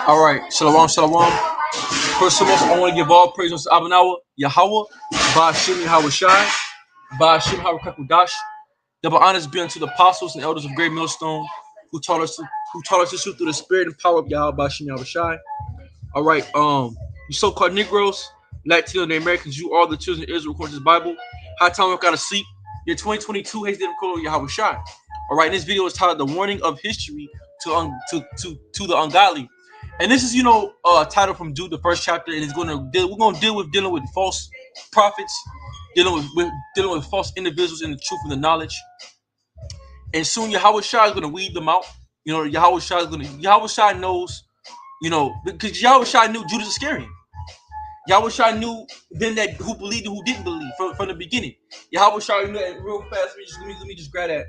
All right, shalom, shalom. First and most, I want to give all praise to Abanawa, Yahweh, Ba'ashim Yahweh Shai, Ba'ashim Harakakadash. Double honors be unto the apostles and elders of Great Millstone who taught us this truth through the spirit and power of Yahweh Ba'ashim Yahweh Shai. All right, you so-called Negroes, Latino and Americans, you are the children of Israel according to the Bible. High time we gotta sleep. Your 2022 Hayes David Kolo Yahweh Shai. All right, this video is titled "The Warning of History to the Ungodly," and this is title from Jude, the first chapter, and we're gonna dealing with false prophets, dealing with false individuals in the truth and the knowledge, and soon Yahweh Shai is gonna weed them out. Yahweh Shai knows, because Yahweh Shai knew Judas Iscariot. Yahweh Shai knew then that who believed and who didn't believe from the beginning. Yahweh Shai knew that real fast. Let me just grab that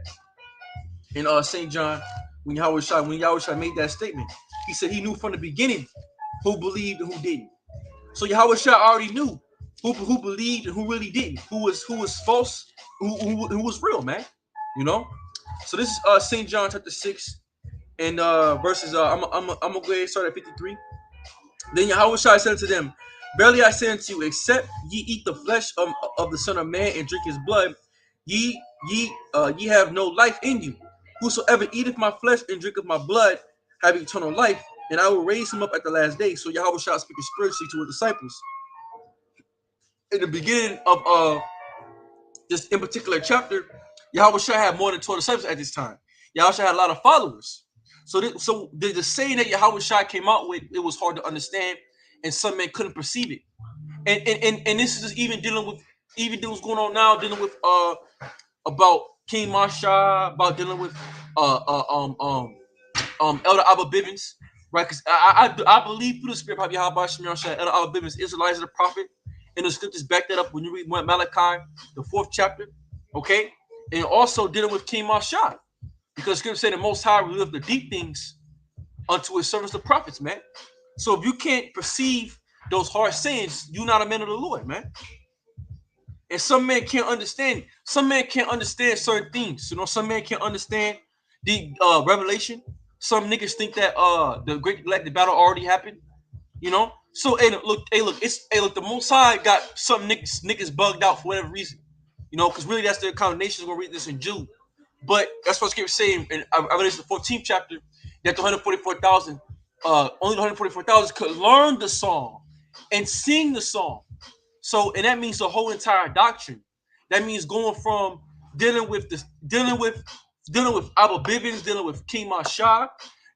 in St. John when Yahweh Shai made that statement. He said he knew from the beginning who believed and who didn't. So Yahweh Shai already knew who believed and who really didn't, who was false, who was real, man. So this is St. John chapter 6 and verses. I'm gonna go ahead and start at 53. Then Yahweh Shai said to them, "Verily I say unto you, except ye eat the flesh of the Son of Man and drink his blood, ye have no life in you. Whosoever eateth my flesh and drinketh my blood have eternal life, and I will raise him up at the last day." So Yahweh Shai speaking spiritually to his disciples. In the beginning of this in particular chapter, Yahweh Shai had more than 12 disciples at this time. Yahweh Shai had a lot of followers. So the saying that Yahweh Shai came out with, it was hard to understand, and some men couldn't perceive it. And this is just even dealing with what's going on now, dealing with about King Masha, about dealing with Elder Abba Bivens, right? Because I believe through the spirit of Yahweh Shai, Elder Abba Bivens is Elijah the prophet, and the scriptures back that up when you read Malachi, the 4th chapter, okay? And also dealing with King Masha, because scripture say the Most High revealed the deep things unto his servants, the prophets, man. So if you can't perceive those hard sayings, you're not a man of the Lord, man. And some men can't understand. Some men can't understand certain things. Some men can't understand the revelation. Some niggas think that the great galactic battle already happened. So look, the Most High got some niggas bugged out for whatever reason. Because really that's their condemnation. We're gonna read this in Jude. But that's what Scripture saying in Revelation the 14th chapter, that the 144,000, only the 144,000 could learn the song and sing the song. So, and that means the whole entire doctrine. That means going from dealing with Abba Bivens, dealing with King Masha,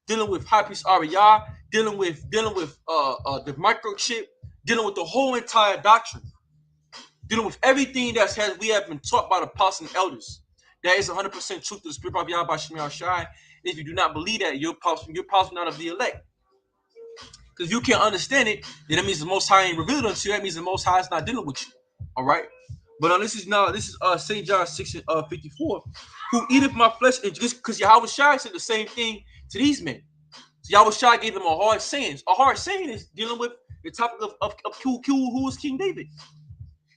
dealing with High Priest Ariyah, dealing with the microchip, dealing with the whole entire doctrine, dealing with everything we have been taught by the apostles and elders. That is 100% truth to the spirit of Yahweh Shai Shai. And if you do not believe that, you're possibly not of the elect. Because if you can't understand it, then that means the Most High ain't revealed unto you. That means the Most High is not dealing with you. All right. But this is St. John 6 and 54. Who eateth my flesh, and just because Yahweh Shai said the same thing to these men. So Yahweh Shai gave them a hard saying. A hard saying is dealing with the topic of who was King David.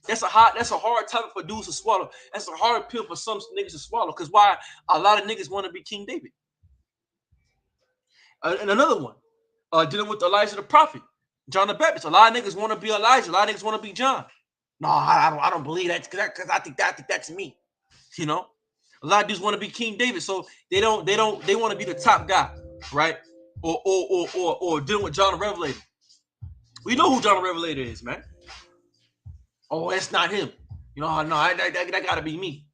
That's a hard topic for dudes to swallow. That's a hard pill for some niggas to swallow. Because why? A lot of niggas want to be King David. And another one, dealing with Elijah the prophet, John the Baptist. A lot of niggas want to be Elijah. A lot of niggas want to be John. No, I don't believe that because I think that's me. A lot of dudes want to be King David, so they want to be the top guy, right? Or dealing with John the Revelator. We know who John the Revelator is, man. Oh, that's not him. No, that gotta be me.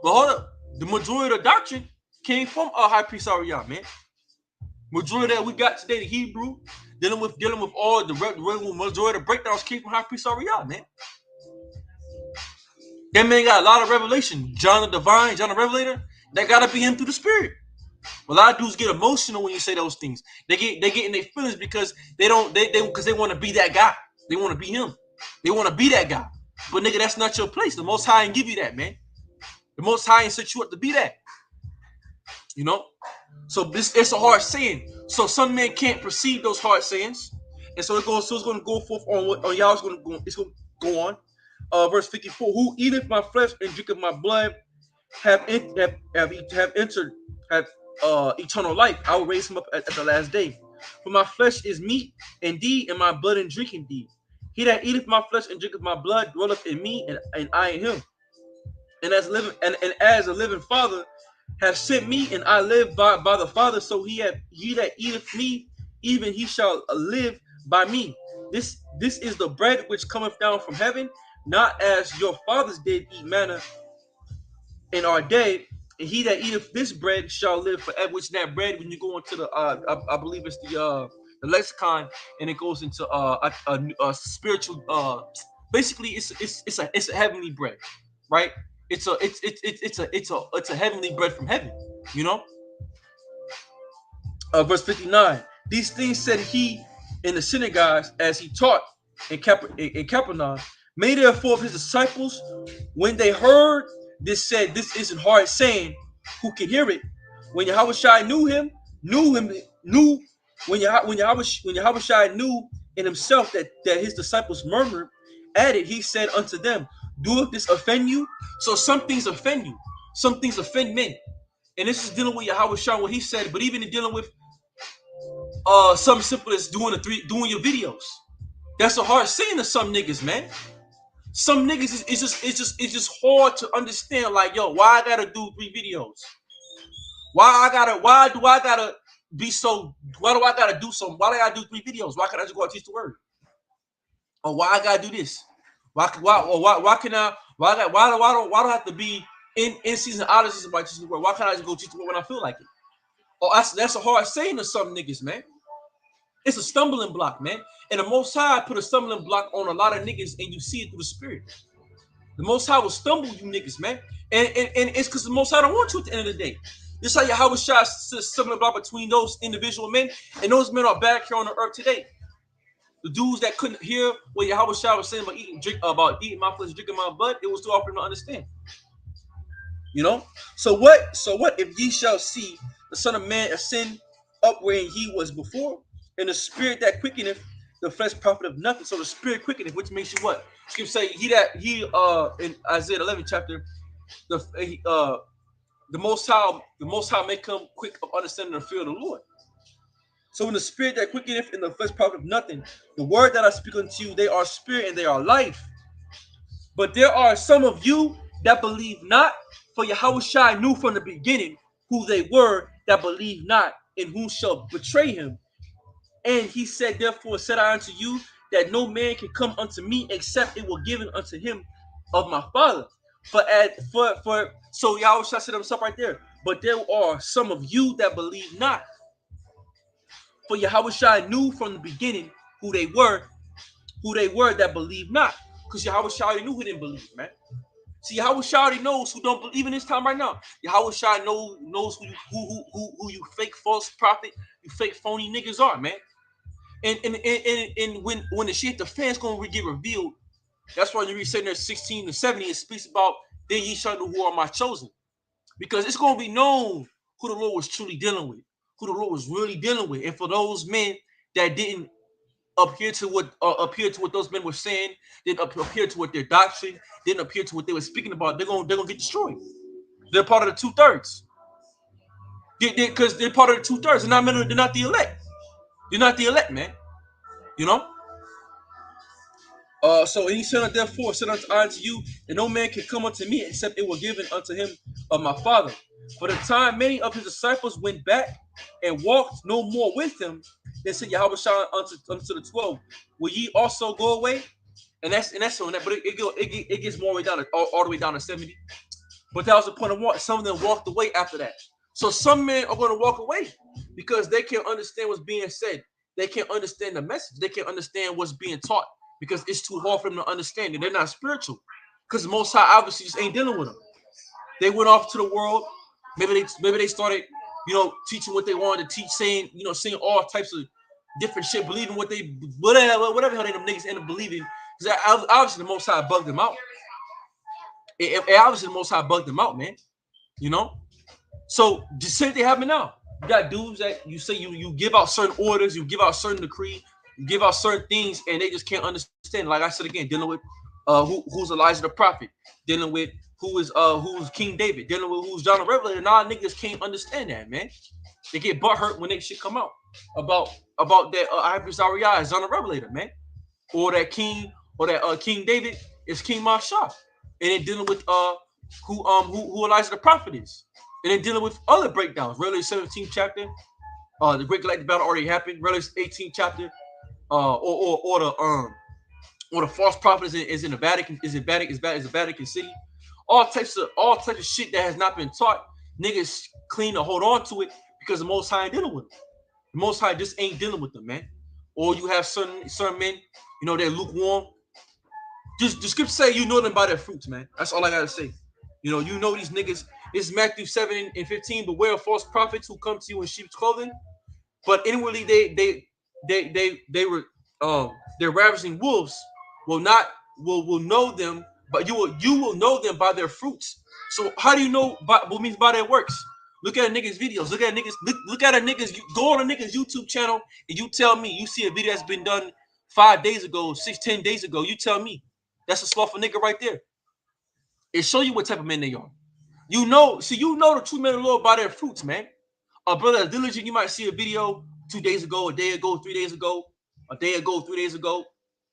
But hold up, the majority of the doctrine came from High Priest Ariyah, man. Majority that we got today, the Hebrew, dealing with all the majority of the breakdowns came from High Priest Ariyah, man. That man got a lot of revelation. John the Divine, John the Revelator, that gotta be him through the Spirit. A lot of dudes get emotional when you say those things. They get in their feelings because they want to be that guy. They want to be him. They want to be that guy. But nigga, that's not your place. The Most High ain't give you that, man. The Most High ain't set you up to be that. So it's a hard saying. So some men can't perceive those hard sayings, and so it's going to go forth on what y'all's going to go. It's going to go on. Verse 54: Who eateth my flesh and drinketh my blood have eternal life. I will raise him up at the last day. For my flesh is meat indeed, and my blood and drink indeed. He that eateth my flesh and drinketh my blood dwelleth in me, and I in him. And as a living Father have sent me, and I live by the Father, so he that eateth me, even he shall live by me. This is the bread which cometh down from heaven, not as your fathers did eat manna and are dead. And he that eateth this bread shall live forever. Which that bread, when you go into the, I believe it's the lexicon, and it goes into a spiritual. Basically, it's a heavenly bread, right? It's a heavenly bread from heaven. You know, verse 59. These things said he in the synagogues as he taught in Capernaum. Many therefore of his disciples, when they heard this, said, "This isn't hard saying. Who can hear it?" When Yahushua knew when Yahushua knew in himself that his disciples murmured at it, he said unto them, "Doeth this offend you?" So some things offend you, some things offend men, and this is dealing with Yahushua, what he said. But even in dealing with something simple as doing your videos, that's a hard saying to some niggas, man. Some niggas it's just hard to understand. Like, yo, why I gotta do 3 videos? Why do I gotta be so? Why do I gotta do some? Why do I gotta do 3 videos? Why can't I just go out and teach the word? Or why I gotta do this? Why can I? Why do I have to be in season, out of season by teaching the word? Why can't I just go teach the word when I feel like it? Oh, that's a hard saying to some niggas, man. It's a stumbling block, man. And the Most High put a stumbling block on a lot of niggas, and you see it through the Spirit. The Most High will stumble you niggas, man. And it's because the Most High don't want you at the end of the day. This is how Yahweh Shai set a stumbling block between those individual men, and those men are back here on the earth today. The dudes that couldn't hear what Yahweh Shai was saying about eating my flesh, drinking my blood, it was too hard for them to understand. You know? So what if ye shall see the Son of Man ascend up where he was before, and the spirit that quickeneth, the flesh profiteth nothing. So the spirit quickeneth, which makes you what? Skip say he in Isaiah 11 chapter, the most high may come quick of understanding the fear of the Lord. So when the spirit that quickeneth and the flesh profiteth nothing, the word that I speak unto you, they are spirit and they are life. But there are some of you that believe not, for Yahushua knew from the beginning who they were that believe not, and who shall betray him. And he said, therefore said I unto you, that no man can come unto me except it were given unto him of my Father. So Yahushua said himself right there. But there are some of you that believe not. For Yahushua knew from the beginning who they were that believe not. Because Yahushua already knew who didn't believe, man. See, Yahushua already knows who don't believe in this time right now. Yahushua knows who you fake false prophet, you fake phony niggas are, man. And when the shit the fans gonna get revealed, that's why you read saying there 16 to 70, it speaks about then ye shall know who are my chosen. Because it's gonna be known who the Lord was truly dealing with, who the Lord was really dealing with. And for those men that didn't appear to what those men were saying, didn't appear to what their doctrine, didn't appear to what they were speaking about, they're gonna get destroyed. They're part of the 2/3. Because they're part of the 2/3. They're not the elect. They're not the elect, man. You know? So he said, therefore, said unto you, and no man can come unto me except it were given unto him of my Father. For the time many of his disciples went back and walked no more with him, then said Yahweh unto the 12, will ye also go away? And that's on that, but it gets more way down all the way down to 70. But that was the point of what some of them walked away after that. So some men are going to walk away because they can't understand what's being said. They can't understand the message. They can't understand what's being taught because it's too hard for them to understand. And they're not spiritual because the Most High obviously just ain't dealing with them. They went off to the world. Maybe they started, teaching what they wanted to teach, saying all types of different shit, believing whatever hell they them niggas end up believing. Because obviously the Most High bugged them out. Obviously the Most High bugged them out, man. So the same thing happen now. You got dudes that you say you give out certain orders, you give out certain decree, you give out certain things, and they just can't understand. Like I said again, dealing with who's Elijah the prophet, dealing with who's King David, dealing with who's John the Revelator. Nah, niggas can't understand that, man. They get butthurt when they shit come out about about that Ibis Ariah is on the Revelator, man. Or that King David is King Mashah. And then dealing with who Elijah the prophet is. And then dealing with other breakdowns. Revelation 17th chapter, the Great Galactic Battle already happened. Revelation 18th chapter, or the false prophet is in the Vatican, is the Vatican City. All types of shit that has not been taught. Niggas clean to hold on to it because the Most High ain't dealing with them. The Most High just ain't dealing with them, man. Or you have certain men, they're lukewarm. Just the scripture say you know them by their fruits, man. That's all I gotta say. You know these niggas. It's Matthew 7 and 15. Beware of false prophets who come to you in sheep's clothing, but inwardly they were they're ravaging wolves. Will know them, but you will know them by their fruits. So how do you know what means by their works? Look at a nigga's videos. Look at a nigga's. Go on a nigga's YouTube channel and you tell me you see a video that's been done 5 days ago, 10 days ago. You tell me. That's a slothful nigga right there. It show you what type of men they are. You know the true men of the Lord by their fruits, man. A brother that's diligent, you might see a video 2 days ago, a day ago, 3 days ago, a day ago, 3 days ago,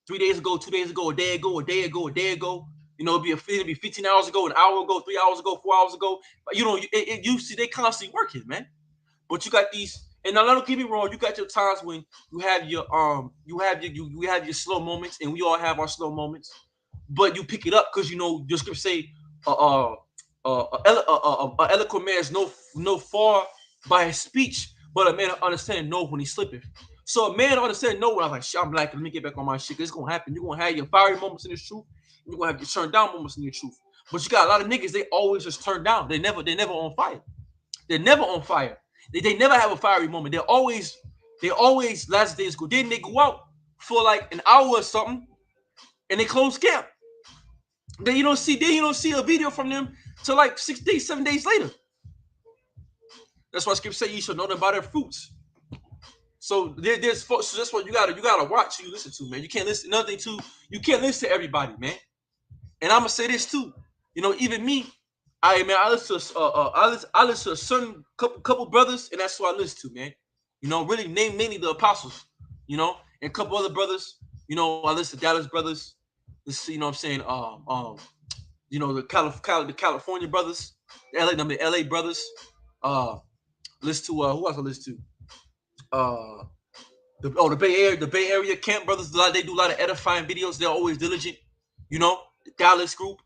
3 days ago, 2 days ago, a day ago, a day ago, a day ago. It'll be 15 hours ago, an hour ago, 3 hours ago, 4 hours ago. But you see they constantly working, man. But you got these, and now don't get me wrong, you got your times when you have your slow moments, and we all have our slow moments. But you pick it up because the scripture say, eloquent man is no far by his speech, but a man understand know when he slippeth. So a man understand know when I'm like, shit, I'm black. Let me get back on my shit. It's gonna happen. You're gonna have your fiery moments in this truth. And you're gonna have your turn down moments in your truth. But you got a lot of niggas. They always just turn down. They're never on fire. They're never on fire. They never have a fiery moment. They always last days go. Then they go out for like an hour or something, and they close camp. Then you don't see a video from them till like 6 days, 7 days later. That's why scripture say you should know them by their fruits. So there's so that's what you gotta watch who you listen to, man. You can't listen you can't listen to everybody, man. And I'm gonna say this too. Even me, I listen to a certain couple brothers, and that's who I listen to, man. Really mainly the apostles, and a couple other brothers. I listen to Dallas brothers. This, what I'm saying, the California brothers, the LA brothers. Listen to who else I listen to? The Bay Area camp brothers. They do a lot of edifying videos. They're always diligent. The Dallas group.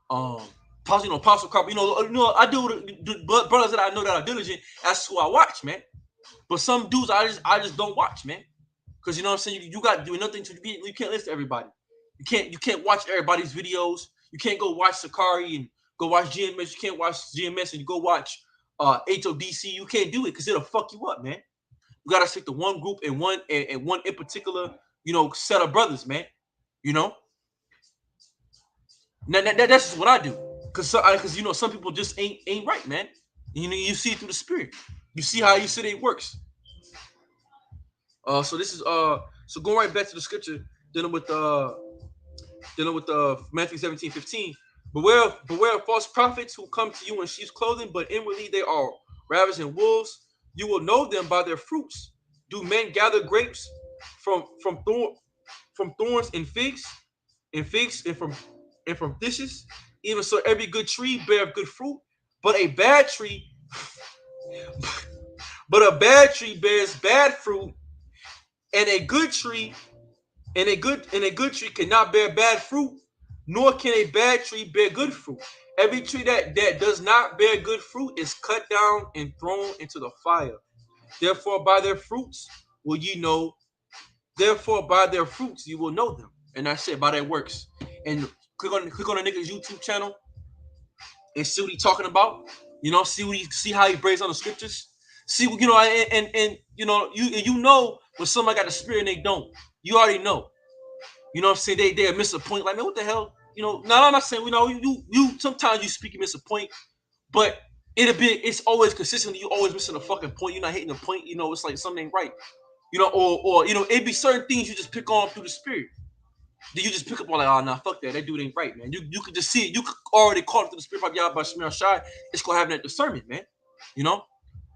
Apostle Carp. I do the brothers that I know that are diligent. That's who I watch, man. But some dudes I just don't watch, man. Because what I'm saying, you got to do nothing to be. You can't listen to everybody. You can't watch everybody's videos. You can't go watch Sakari and go watch GMS. You can't watch GMS and you go watch HODC. You can't do it because it'll fuck you up, man. You gotta stick to one group and one in particular, set of brothers, man. That's just what I do. Cause some people just ain't right, man. You see it through the spirit. You see how you say it works. So this is so going right back to the scripture dealing with Matthew 17:15. Beware of false prophets who come to you in sheep's clothing, but inwardly they are ravaging wolves. You will know them by their fruits. Do men gather grapes from thorns and figs, and from thistles? Even so, every good tree beareth good fruit, but a bad tree bears bad fruit, and a good tree cannot bear bad fruit, nor can a bad tree bear good fruit. Every tree that does not bear good fruit is cut down and thrown into the fire. Therefore, by their fruits will you know. Therefore, by their fruits you will know them. And that's it, by their works. And click on the nigga's YouTube channel and see what he's talking about. See how he breaks on the scriptures. See, and when somebody got the spirit and they don't. You already know. What I'm saying? They miss a point. Like, man, what the hell? Now I'm not saying, you sometimes you speak and miss a point, but it's always consistently, you always missing a fucking point. You're not hitting a point, it's like something ain't right. Or it'd be certain things you just pick on through the spirit. Then you just pick up on like, oh nah, fuck that. That dude ain't right, man. You could just see it. You could already call it through the spirit of Yahweh Shemir Shai. It's gonna have that discernment, man.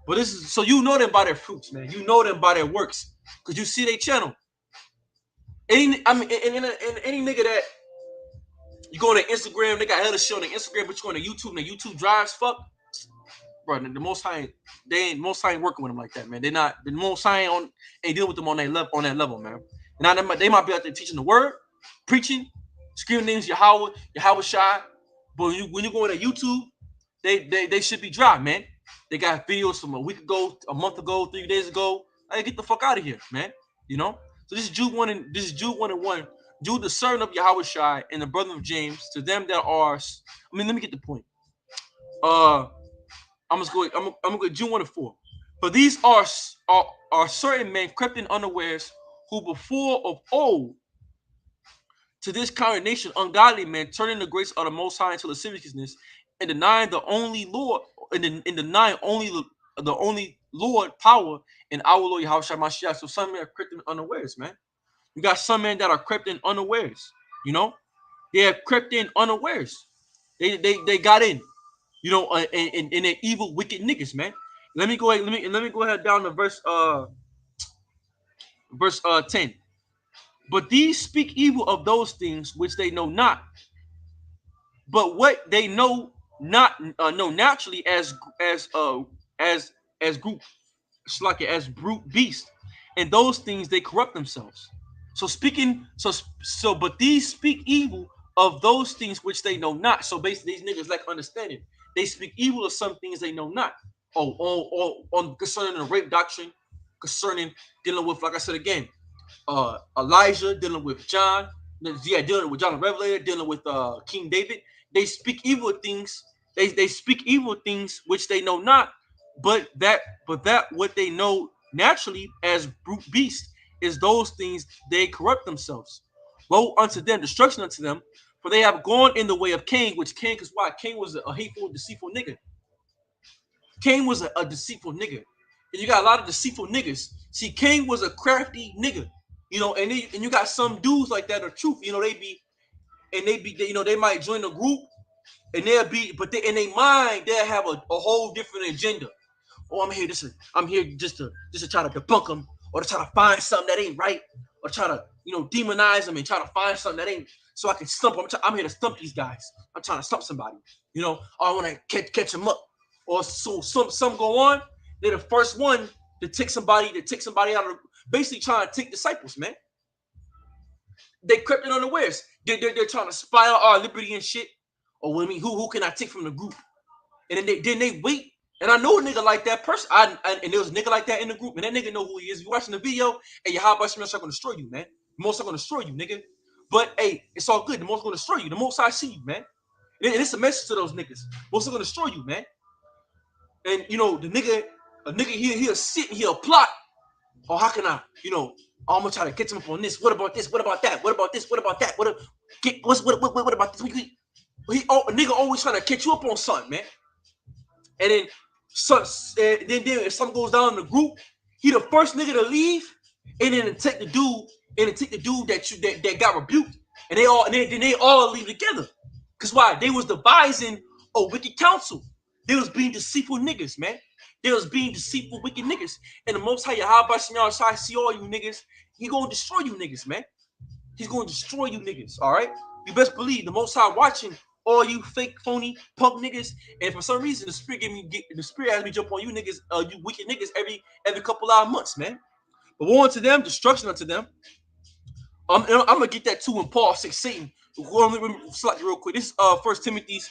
But this is so you know them by their fruits, man. You know them by their works, cause you see their channel. Any, I mean, and any nigga that you go on their Instagram, they got hella shit on their Instagram, but you go on their YouTube and the YouTube drives, fuck, bro. The Most High, Most High ain't working with them like that, man. They're not the Most High ain't dealing with them on that level, man. Now they might be out there teaching the word, preaching, screaming names Yahweh Shai, but when you go on their YouTube, they should be dry, man. They got videos from a week ago, a month ago, 3 days ago. Hey, get the fuck out of here, man. You know. So this is Jude 1:1. Jude, the son of Yahweh Shai and the brother of James, to them that are. I mean, let me get the point. I'm gonna go Jude 1:4. For these are certain men crept in unawares, who before of old to this congregation ungodly men, turning the grace of the Most High into lasciviousness, and denying the only Lord, and denying only the only Lord power in our Lord Yahweh Mashiach. So some men are crept in unawares, man. You got some men that are crept in unawares. You know, they have crept in unawares. They got in. You know, and they're evil, wicked niggas, man. Let me go ahead. Let me go ahead down to verse 10. But these speak evil of those things which they know not, but what they know not know naturally as group like as brute beast, and those things they corrupt themselves. So speaking but these speak evil of those things which they know not. So basically, these niggas lack understanding. They speak evil of some things they know not. On concerning the rape doctrine, concerning dealing with, like I said again, Elijah, dealing with John, dealing with John the Revelator, dealing with King David. They speak evil things. They speak evil things which they know not, but that what they know naturally as brute beast is those things they corrupt themselves. Woe unto them, destruction unto them, for they have gone in the way of Cain, which Cain, because why? Cain was a hateful, deceitful nigga. Cain was a deceitful nigga. And you got a lot of deceitful niggas. See, Cain was a crafty nigga. You know, and you got some dudes like that are truth. You know, they might join a group and they'll be, but in their mind, they'll have a whole different agenda. Oh, I'm here just to try to debunk them, or to try to find something that ain't right, or try to, demonize them and try to find something that ain't, so I can stump them. I'm here to stump these guys. I'm trying to stump somebody. Or I want to catch them up. Or so some go on. They're the first one to take somebody out of, basically trying to take disciples, man. They crept in unawares. They're trying to spy out our liberty and shit. Or I mean, who can I take from the group? And then they wait. And I know a nigga like that person. And there was a nigga like that in the group, and that nigga know who he is. If you're watching the video, and your high Shem gonna destroy you, man. The Most gonna destroy you, nigga. But hey, it's all good. The Most gonna destroy you. The Most I see you, man. And it's a message to those niggas. Most gonna destroy you, man. And a nigga he'll sit and he'll plot. Oh, how can I, I'm gonna try to get him up on this. What about this? What about that? What about this? What about that? What about this? A nigga always trying to catch you up on something, man. And then if something goes down in the group, he the first nigga to leave, and then take the dude that got rebuked, and they all leave together. Cause why? They was devising a wicked counsel. They was being deceitful niggas, man. They was being deceitful, wicked niggas. And the Most High Yahweh Shai see all you niggas. He gonna destroy you niggas, man. He's gonna destroy you niggas. All right. You best believe the Most High watching all you fake, phony, punk niggas. And for some reason, the spirit has me jump on you niggas, you wicked niggas every couple of months, man. But woe unto them, destruction unto them. I'm gonna get that too when Paul 6 Satan. Select real quick. This is 1 Timothy's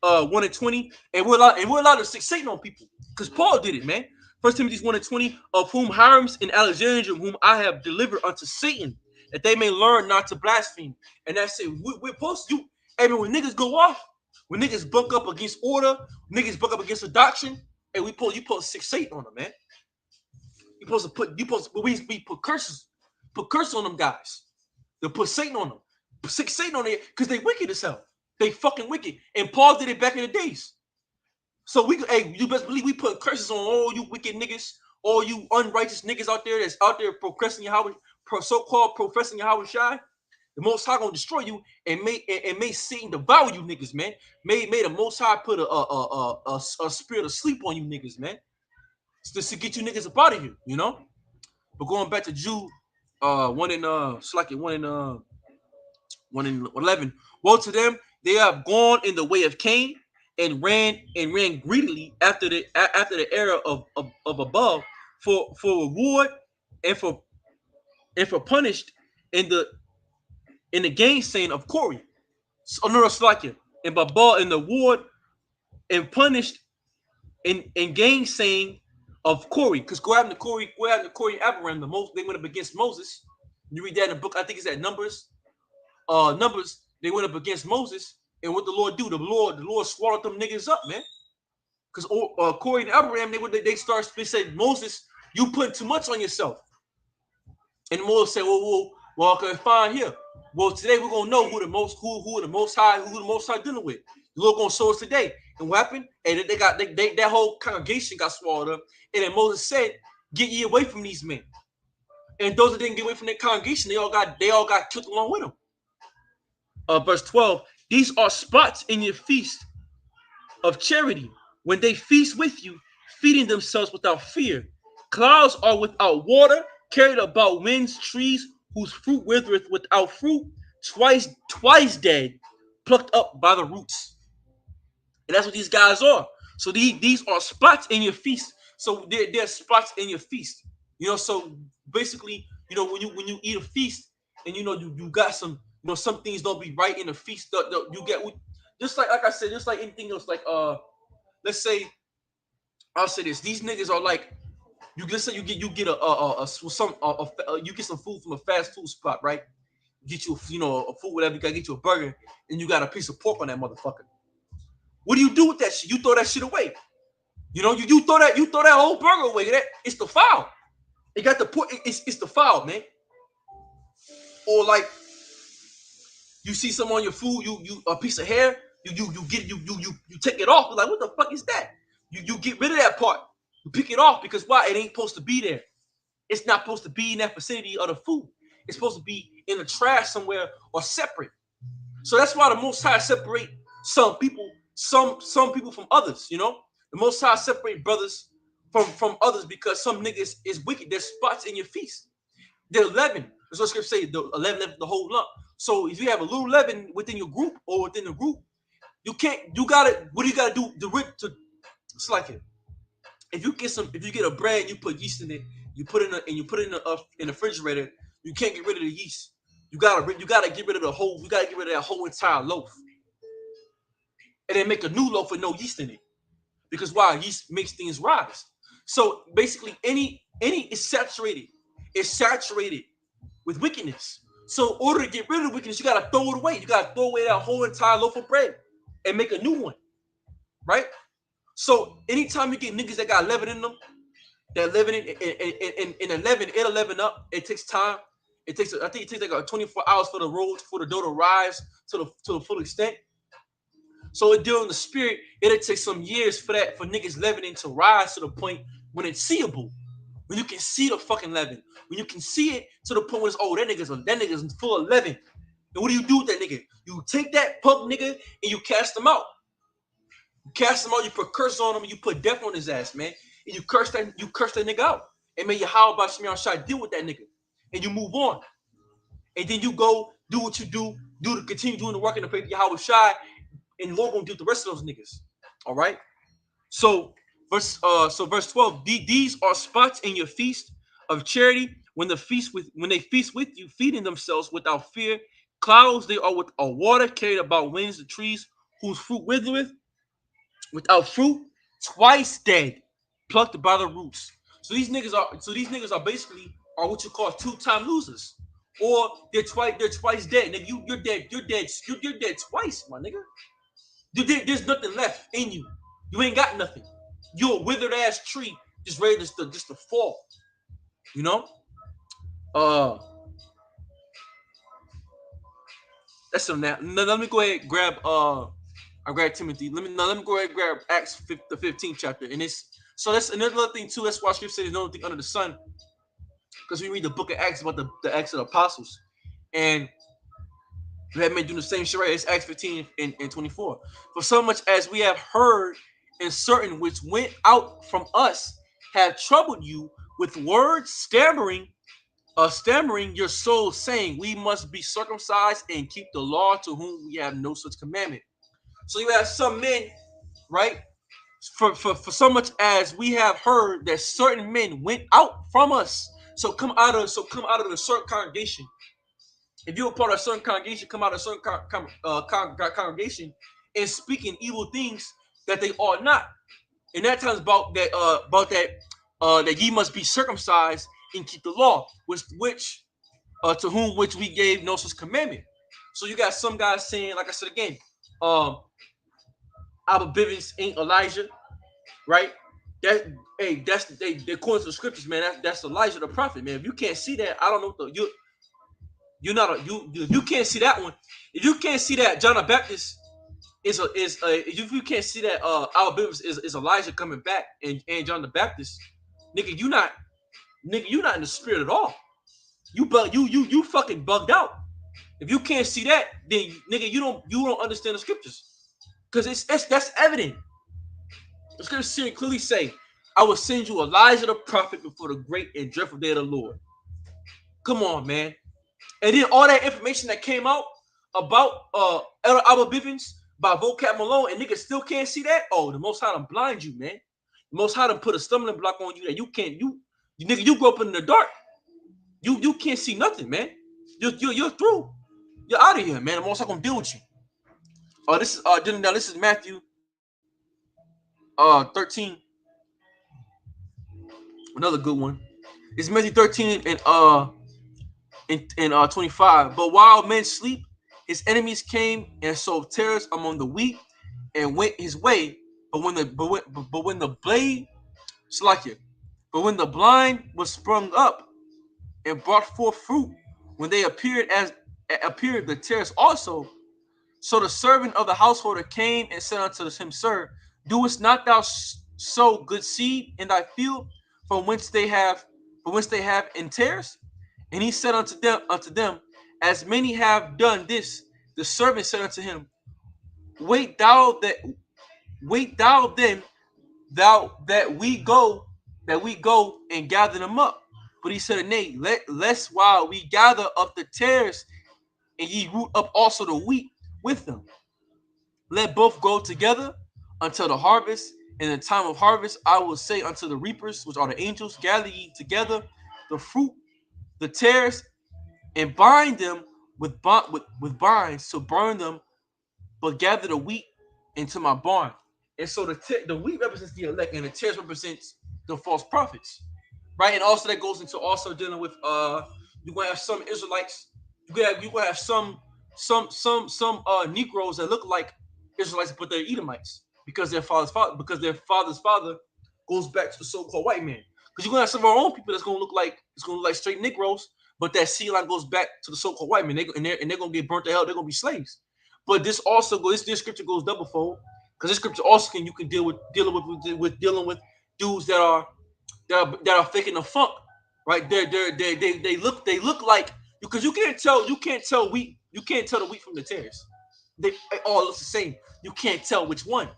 1:20, and we're allowed to 6 Satan on people because Paul did it, man. 1 Timothy's 1:20, of whom Hiram and Alexandria, whom I have delivered unto Satan, that they may learn not to blaspheme. And that's it. We're supposed to. When niggas go off, when niggas buck up against order, niggas buck up against the doctrine, and you supposed to 6 Satan on them, man. We put curses on them guys. They put Satan on them. 6 Satan on there because they wicked as hell. They fucking wicked. And Paul did it back in the days. So you best believe we put curses on all you wicked niggas, all you unrighteous niggas out there that's out there so-called professing Yahweh Shai. The Most High gonna destroy you and may Satan devour you niggas, man. May the Most High put a spirit of sleep on you niggas, man. just to get you niggas up out of here, you know. But going back to Jude, one in Slack it, one in 11. Woe to them, they have gone in the way of Cain and ran greedily after the era of above for reward and for punished in the gainsaying of Corey. So, no, Slack it, and Babal in the reward and punished in gainsaying of Corey, because what happened to Corey and Abraham, they went up against Moses. You read that in the book, I think it's at Numbers. Numbers, they went up against Moses, and what the Lord do? The Lord swallowed them niggas up, man. Because Corey and Abraham, they said, Moses, you putting too much on yourself. And Moses said, well, okay, fine here. Well, today we're gonna know who the most high dealing with. The Lord gonna show us today. And what happened? And that whole congregation got swallowed up. And then Moses said, "Get ye away from these men." And those that didn't get away from that congregation, they all got killed along with them. Verse 12: These are spots in your feast of charity, when they feast with you, feeding themselves without fear. Clouds are without water, carried about winds, trees whose fruit withereth without fruit, twice dead, plucked up by the roots. And that's what these guys are. So these are spots in your feast. So they're spots in your feast. So basically, when you eat a feast and you got some things don't be right in the feast. You get just like I said, just like anything else. Like let's say I'll say this: these niggas are like let's say you get you get some food from a fast food spot, right? Get you a food, whatever. You gotta get you a burger, and you got a piece of pork on that motherfucker. What do you do with that shit? You throw that shit away. You throw that whole burger away. It's the foul. It got the pork. It's the foul, man. Or like you see something on your food, you a piece of hair, you take it off. You're like, what the fuck is that? You get rid of that part. You pick it off because why? It ain't supposed to be there. It's not supposed to be in that vicinity of the food. It's supposed to be in the trash somewhere or separate. So that's why the Most High separate some people from others. The Most High separate brothers from others because some niggas is wicked. There's spots in your feast. They're 11. That's what scripture say. The 11 the whole lump. So if you have a little leaven within your group or within the group, you can't. You gotta. What do you gotta do? It's like it. If you get a bread and you put yeast in it, you put it in the refrigerator. You can't get rid of the yeast. You gotta get rid of the whole. You gotta get rid of that whole entire loaf, and then make a new loaf with no yeast in it. Because why? Yeast makes things rise. So basically, any is saturated. It's saturated with wickedness. So in order to get rid of the wickedness, you gotta throw it away. You gotta throw away that whole entire loaf of bread and make a new one, right? So anytime you get niggas that got leaven in them, that leaven in leaven, it'll leaven up. It takes time. I think it takes like 24 hours for the dough to rise to the full extent. So during the spirit, it'll take some years for niggas leavening to rise to the point when it's seeable. When you can see the fucking leaven. When you can see it to the point where it's, that nigga's full of leaven. And what do you do with that nigga? You take that punk nigga and you cast him out. You cast him out, you put curse on him, and you put death on his ass, man. And you curse that nigga out. And may Yahweh Shemiah Shai deal with that nigga. And you move on. And then you go do what you do to continue doing the work in the faith of Yahweh Shai, and Lord gonna deal with the rest of those niggas. All right. So verse 12. These are spots in your feast of charity when they feast with you, feeding themselves without fear. Clouds they are with a water carried about winds, the trees whose fruit withereth without fruit, twice dead, plucked by the roots. So these niggas are basically what you call 2-time losers, or they're twice dead. Nigga, you're dead twice, my nigga. There's nothing left in you. You ain't got nothing. You're a withered ass tree, just ready to fall. That's on that. Now, let me go ahead and grab I grabbed Timothy. Let me go ahead and grab Acts the 15th chapter. And that's another thing too. That's why scripture says there's no thing under the sun. Because we read the book of Acts about the Acts of the Apostles. And we have been doing the same shit, right? It's Acts 15 and 24. For so much as we have heard in certain which went out from us have troubled you with words, stammering your soul, saying, we must be circumcised and keep the law, to whom we have no such commandment. So you have some men, right? For so much as we have heard that certain men went out from us. So come out of a certain congregation. If you're a part of a certain congregation, come out of a certain congregation and speaking evil things that they ought not. And that tells about that ye must be circumcised and keep the law, which to whom which we gave no such commandment. So you got some guys saying, like I said again, Abba Bivens ain't Elijah, right? That that's they according to the scriptures, man. That's Elijah the prophet, man. If you can't see that, I don't know what you're not you can't see that one. If you can't see that John the Baptist if you can't see that Abba Bivens is Elijah coming back and John the Baptist, nigga, you not in the spirit at all. You fucking bugged out. If you can't see that, then nigga, you don't understand the scriptures. Because that's evident. The scriptures clearly say, I will send you Elijah the prophet before the great and dreadful day of the Lord. Come on, man. And then all that information that came out about Elder Abba Bivens by Vocab Malone, and niggas still can't see that. Oh, the Most High done blind you, man. The Most High done put a stumbling block on you that you can't. You nigga, you grew up in the dark. You can't see nothing, man. You're through. You're out of here, man. The Most High gonna deal with you. This is Matthew 13. Another good one. It's Matthew 13 and 25. But while men sleep, his enemies came and sowed tares among the wheat and went his way. But when the blind was sprung up and brought forth fruit, when they appeared the tares also. So the servant of the householder came and said unto him, Sir, doest not thou sow good seed in thy field, from whence they have in tares? And he said unto them, As many have done this. The servant said unto him, Wait thou then that we go and gather them up. But he said, Nay, lest while we gather up the tares, and ye root up also the wheat with them. Let both go together until the harvest. In the time of harvest, I will say unto the reapers, which are the angels, gather ye together the fruit, the tares, and bind them with binds to burn them, but gather the wheat into my barn. And so the wheat represents the elect, and the tares represents the false prophets, right? And also that goes into also dealing with you're gonna have some Israelites. You're gonna have some Negroes that look like Israelites, but they're Edomites because their father's father goes back to the so-called white man. Because you're gonna have some of our own people that's gonna look like straight Negroes, but that seed line goes back to the so-called white man. They're gonna get burnt to hell. They're gonna be slaves. But this scripture goes double fold, because this scripture also you can dealing with dudes that are faking the funk, right? They look like, because you can't tell the wheat from the tares. They all look the same. You can't tell which one.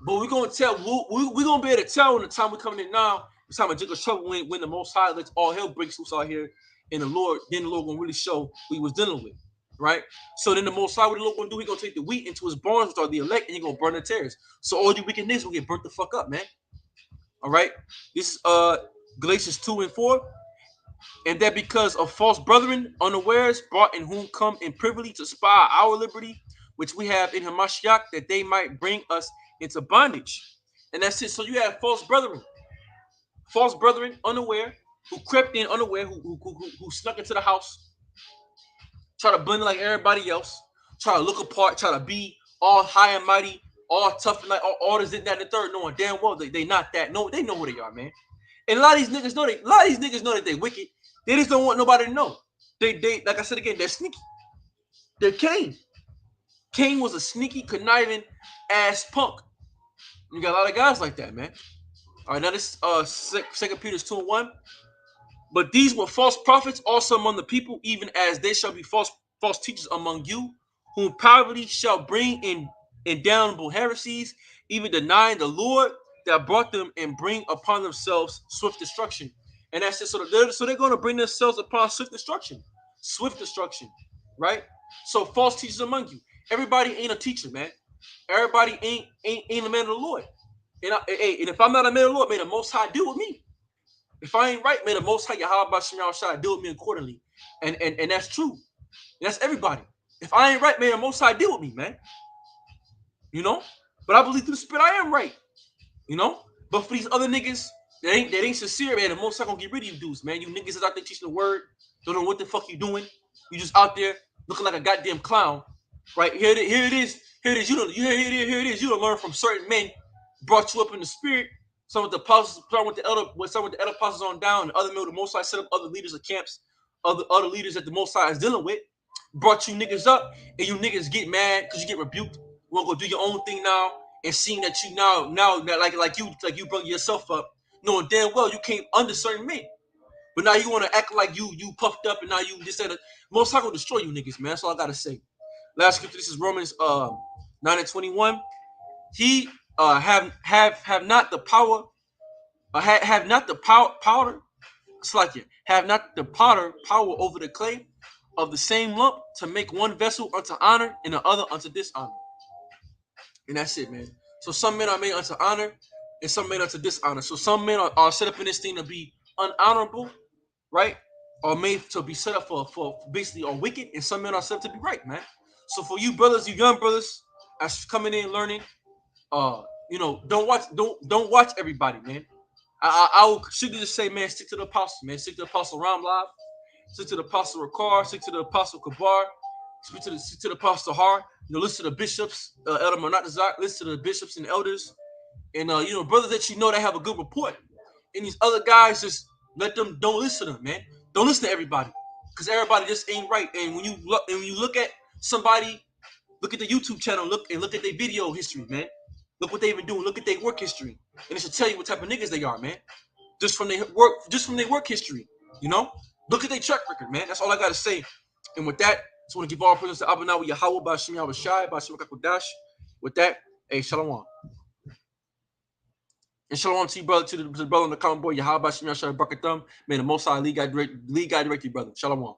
But we're gonna tell. We're gonna be able to tell when the time we're coming in now. The time of Jacob's trouble, when the Most High lets all hell breaks loose out here, and the Lord gonna really show what he was dealing with, right? So then the Most High, what the Lord gonna do? He gonna take the wheat into his barns, which are the elect, and he gonna burn the tares. So all you wicked niggas will get burnt the fuck up, man. All right. This is Galatians 2:4. And that because of false brethren unawares brought in whom come in privily to spy our liberty, which we have in Hamashiach, that they might bring us into bondage. And that's it. So you have false brethren unaware, who crept in unaware, who snuck into the house, try to blend like everybody else, try to look apart, try to be all high and mighty, all tough and like all this, that, and the third, knowing damn well they not that. No, they know who they are, man. And a lot of these niggas know that they wicked. They just don't want nobody to know. They like I said again, they're sneaky. They're Cain. Cain was a sneaky, conniving ass punk. You got a lot of guys like that, man. All right, now this 2 Peter 2:1. But these were false prophets also among the people, even as they shall be false teachers among you, whom poverty shall bring in damnable heresies, even denying the Lord, that brought them and bring upon themselves swift destruction. And that's it. So they're going to bring themselves upon swift destruction, right? So false teachers among you. Everybody ain't a teacher, man. Everybody ain't a man of the Lord. And if I'm not a man of the Lord, may the Most High deal with me. If I ain't right, may the Most High Yahweh Shemel Shai deal with me accordingly. And that's true. And that's everybody. If I ain't right, may the Most High deal with me, man. You know? But I believe through the Spirit I am right. You know? But for these other niggas that ain't sincere, man, the Most High gonna get rid of you dudes, man. You niggas is out there teaching the word, don't know what the fuck you doing. You just out there looking like a goddamn clown. Right? Here it is. You don't learn from certain men, brought you up in the spirit. Some with the apostles, some with the elder apostles on down, and other men the Most High set up other leaders of camps, other leaders that the Most High is dealing with, brought you niggas up, and you niggas get mad because you get rebuked. You wanna go do your own thing now, and seeing that you now like you bring yourself up, knowing damn well you came under certain men. But now you want to act like you puffed up, and now you just said Most High gonna destroy you niggas, man. That's all I gotta say. Last scripture, this is Romans 9:21. He have not the power, have not the powder. It's like it. Have not the potter power over the clay of the same lump to make one vessel unto honor and the other unto dishonor. And that's it, man. So some men are made unto honor and some men unto dishonor. So some men are set up in this thing to be unhonorable, right? Or made to be set up for basically or wicked, and some men are set up to be right, man. So for you brothers, you young brothers, as coming in learning, don't watch everybody, man. I will strictly just say, man, stick to the apostle, man. Stick to the apostle Ramlav, stick to the apostle Ricard, stick to the apostle Kabar, stick to the apostle Har. Listen to the bishops, Elder Monatazak, listen to the bishops and elders, and brothers that you know that have a good report. And these other guys, just don't listen to them, man. Don't listen to everybody, because everybody just ain't right. And when you look at somebody, look at the YouTube channel, look at their video history, man. Look what they've been doing. Look at their work history, and it should tell you what type of niggas they are, man. Just from their work history, Look at their track record, man. That's all I gotta say. And with that, I just want to give all praise to Abanawa Yahweh, Bashim Yahweh Shai, Bashim Kakodash. With that, hey, shalom. And shalom to you, brother, to the brother in the comment board, Yahweh Bashim Yahweh Shai Barakatham. May the Most High lead guide direct you, brother. Shalom.